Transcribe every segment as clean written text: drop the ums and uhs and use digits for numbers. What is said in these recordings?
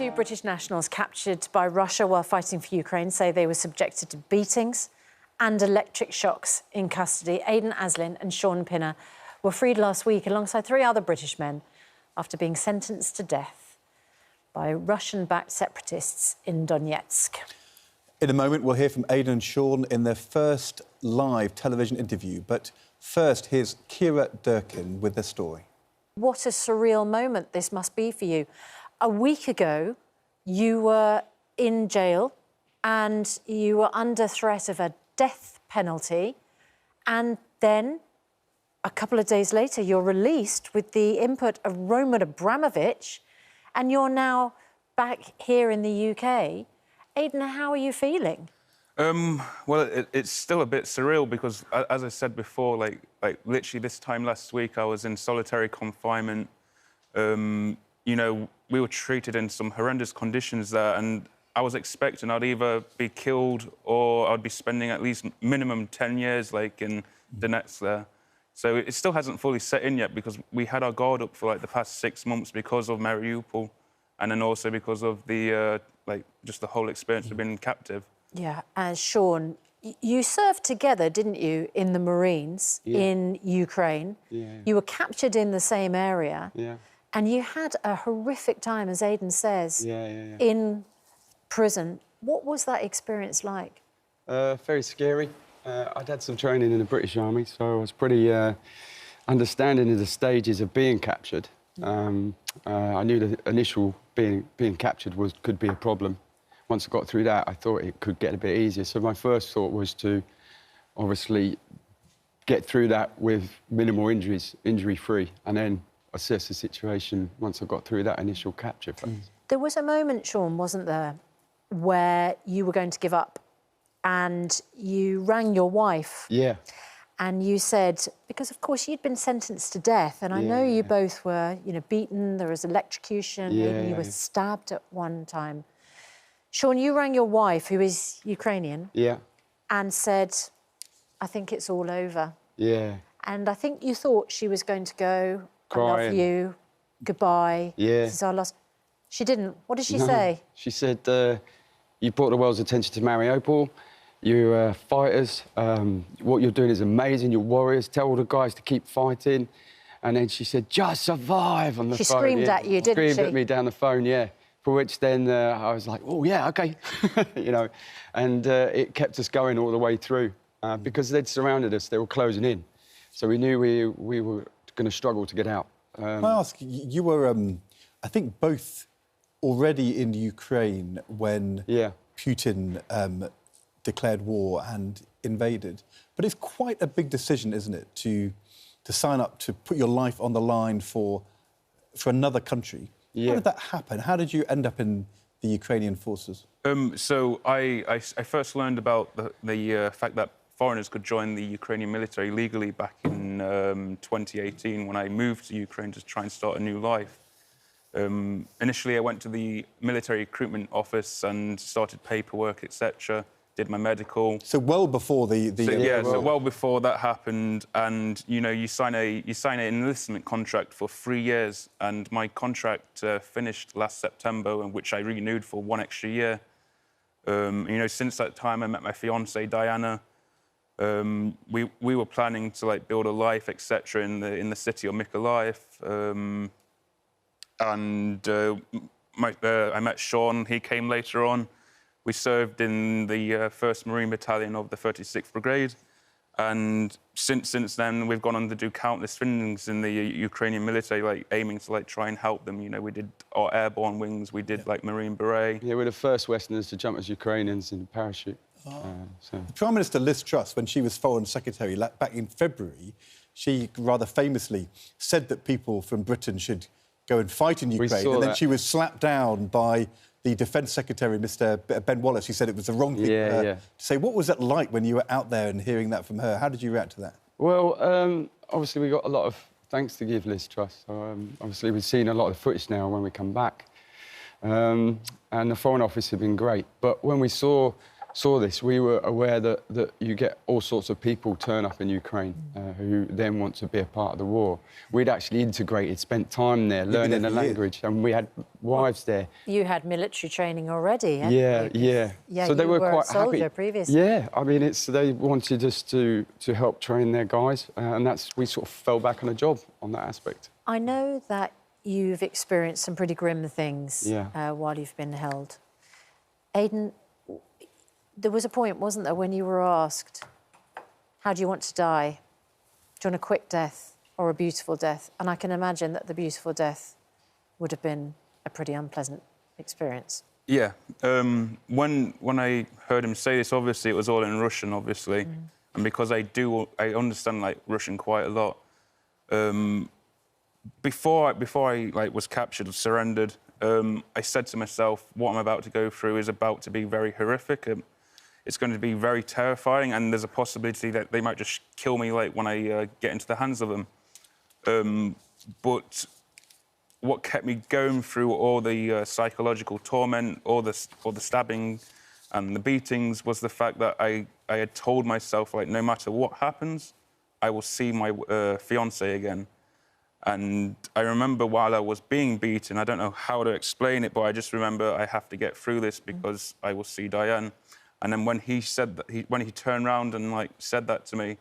Two British nationals captured by Russia while fighting for Ukraine say they were subjected to beatings and electric shocks in custody. Aiden, Aslin and Shaun were freed last week alongside 3 other British men after being sentenced to death by Russian-backed separatists in Donetsk. In a moment, we'll hear from Aiden and Shaun in their first live television interview. But first, here's Kira Durkin with their story. What a surreal moment this must be for you. A week ago, you were in jail and you were under threat of a death penalty. And then, a couple of days later, you're released with the input of Roman Abramovich, and you're now back here in the UK. Aiden, how are you feeling? Well, it's still a bit surreal because, as I said before, like literally this time last week, I was in solitary confinement. You know, we were treated in some horrendous conditions there, and I was expecting I'd either be killed or I'd be spending at least minimum 10 years, like, in the nets there. So it still hasn't fully set in yet because we had our guard up for, like, the past 6 months because of Mariupol and then also because of the, just the whole experience of being captive. Yeah, and Shaun, you served together, didn't you, in the Marines in Ukraine? Yeah. You were captured in the same area. Yeah. And you had a horrific time, as Aiden says, in prison. What was that experience like? Very scary. I'd had some training in the British Army, so I was pretty understanding of the stages of being captured. I knew the initial being captured could be a problem. Once I got through that, I thought it could get a bit easier. So my first thought was to, obviously, get through that with minimal injuries, injury-free, and then assess the situation once I got through that initial capture phase. There was a moment, Shaun, wasn't there, where you were going to give up and you rang your wife. Yeah. And you said, because, of course, you'd been sentenced to death, and I know you both were, you know, beaten, there was electrocution, you were stabbed at one time. Shaun, you rang your wife, who is Ukrainian, and said, I think it's all over. Yeah. And I think you thought she was going to go, Crying. I love you, goodbye, Yeah. this is our last... She didn't. What did she say? She said, you brought the world's attention to Mariupol, you're fighters, what you're doing is amazing, you're warriors, tell all the guys to keep fighting. And then she said, just survive on the phone. She screamed at you, didn't she? Screamed at me down the phone, yeah. For which then I was like, oh, yeah, OK, you know. And it kept us going all the way through because they'd surrounded us, they were closing in. So we knew we were going to struggle to get out. Can I ask, you were, I think, both already in Ukraine when Putin declared war and invaded. But it's quite a big decision, isn't it, to sign up, to put your life on the line for another country. Yeah. How did that happen? How did you end up in the Ukrainian forces? So I first learned about the fact that foreigners could join the Ukrainian military legally back in 2018 when I moved to Ukraine to try and start a new life. Initially, I went to the military recruitment office and started paperwork, etc. Did my medical. So well before so well before that happened, and you know, you sign an enlistment contract for 3 years, and my contract finished last September, which I renewed for 1 extra year. You know, since that time, I met my fiancée Diana. We were planning to like build a life, etc. in the city of Mykolaiv. I met Shaun. He came later on. We served in the 1st Marine Battalion of the 36th Brigade, and since then we've gone on to do countless things in the Ukrainian military, like aiming to like try and help them. You know, we did our airborne wings, we did like Marine Beret. Yeah, we're the first Westerners to jump as Ukrainians in a parachute. The Prime Minister Liz Truss, when she was Foreign Secretary back in February, she rather famously said that people from Britain should go and fight in Ukraine, and then she was slapped down by the Defence Secretary, Mr. Ben Wallace. He said it was the wrong thing to say. What was that like when you were out there and hearing that from her? How did you react to that? Well, obviously we got a lot of thanks to give Liz Truss. So, obviously we've seen a lot of footage now when we come back. And the Foreign Office have been great. But when we saw saw this, we were aware that you get all sorts of people turn up in Ukraine who then want to be a part of the war. We'd actually integrated, spent time there, learning the language, and we had wives there. You had military training already, hadn't Yeah, you? yeah. So they were quite a soldier happy. Previously. Yeah, I mean, they wanted us to help train their guys, and we sort of fell back on a job on that aspect. I know that you've experienced some pretty grim things while you've been held. Aiden, there was a point, wasn't there, when you were asked, how do you want to die? Do you want a quick death or a beautiful death? And I can imagine that the beautiful death would have been a pretty unpleasant experience. Yeah. When I heard him say this, obviously, it was all in Russian, obviously. And because I understand, like, Russian quite a lot, before I was captured or surrendered, I said to myself, what I'm about to go through is about to be very horrific. It's going to be very terrifying, and there's a possibility that they might just kill me, like, when I get into the hands of them. But what kept me going through all the psychological torment, all the stabbing and the beatings was the fact that I had told myself, like, no matter what happens, I will see my fiancée again. And I remember while I was being beaten, I don't know how to explain it, but I just remember I have to get through this because I will see Diane. And then when he said that, when he turned around and, like, said that to me,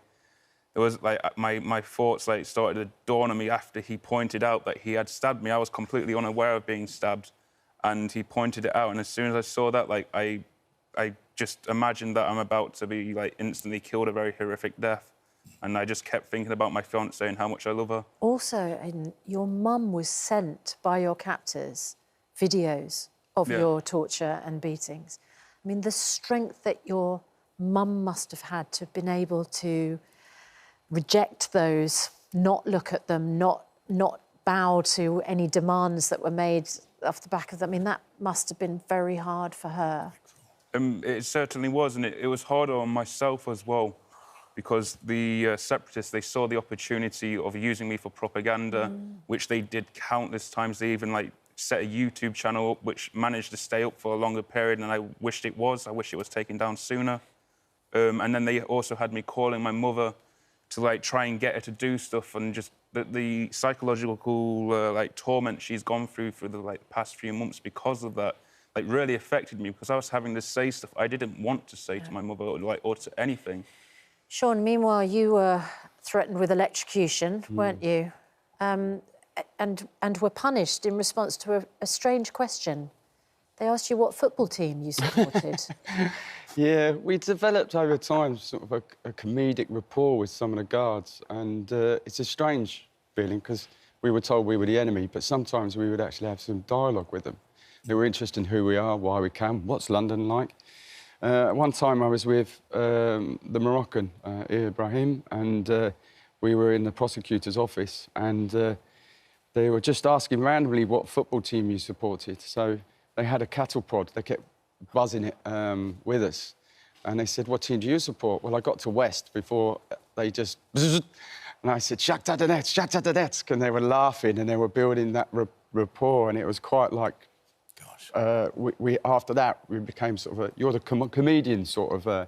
it was like my thoughts, like, started to dawn on me after he pointed out that he had stabbed me. I was completely unaware of being stabbed, and he pointed it out. And as soon as I saw that, like, I just imagined that I'm about to be, like, instantly killed a very horrific death. And I just kept thinking about my fiancée and how much I love her. Also, Aiden, your mum was sent by your captors videos of your torture and beatings. I mean, the strength that your mum must have had to have been able to reject those, not look at them, not bow to any demands that were made off the back of them. I mean, that must have been very hard for her. It certainly was, and it was harder on myself as well, because the separatists, they saw the opportunity of using me for propaganda, which they did countless times. They even, like, set a YouTube channel up, which managed to stay up for a longer period, and I wished it was. I wish it was taken down sooner. And then they also had me calling my mother to, like, try and get her to do stuff, and just the psychological, like, torment she's gone through for the, like, past few months because of that, like, really affected me, because I was having to say stuff I didn't want to say to my mother, or to anything. Shaun, meanwhile, you were threatened with electrocution, weren't you? And were punished in response to a strange question. They asked you what football team you supported. Yeah, we developed over time sort of a comedic rapport with some of the guards, and it's a strange feeling because we were told we were the enemy, but sometimes we would actually have some dialogue with them. They were interested in who we are, why we came, what's London like. One time I was with the Moroccan, Ibrahim, and we were in the prosecutor's office, and they were just asking randomly what football team you supported. So they had a cattle prod. They kept buzzing it with us. And they said, what team do you support? Well, I got to West before they just... And I said, Shakhtar Donetsk, and they were laughing, and they were building that rapport, and it was quite like... after that, we became sort of you're the comedian sort of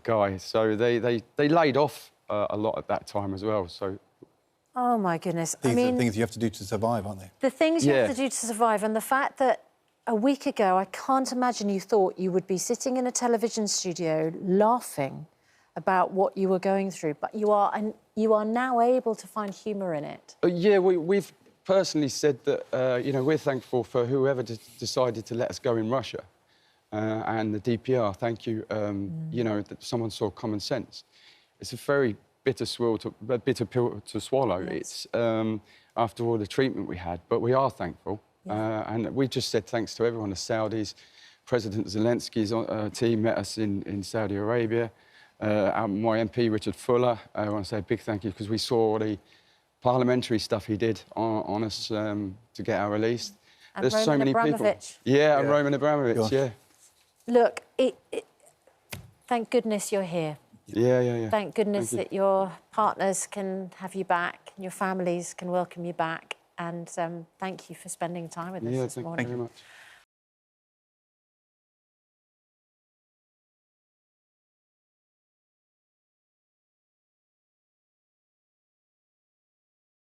guy. So they laid off a lot at that time as well. So. Oh my goodness! These are the things you have to do to survive, aren't they? The things you have to do to survive, and the fact that a week ago I can't imagine you thought you would be sitting in a television studio laughing about what you were going through, but you are now able to find humour in it. Yeah, we've personally said that, you know, we're thankful for whoever decided to let us go in Russia and the DPR. Thank you, you know, that someone saw common sense. It's a very bitter pill to swallow. Yes. It's after all the treatment we had, but we are thankful. And we just said thanks to everyone, the Saudis. President Zelensky's team met us in Saudi Arabia. My MP, Richard Fuller, I want to say a big thank you because we saw the parliamentary stuff he did on us to get our release. And there's Roman so many Abramovich. people. Yeah, and Roman Abramovich, yeah. Look, thank goodness you're here. Yeah. Thank goodness that your partners can have you back, your families can welcome you back, and thank you for spending time with us this morning. Thank you very much.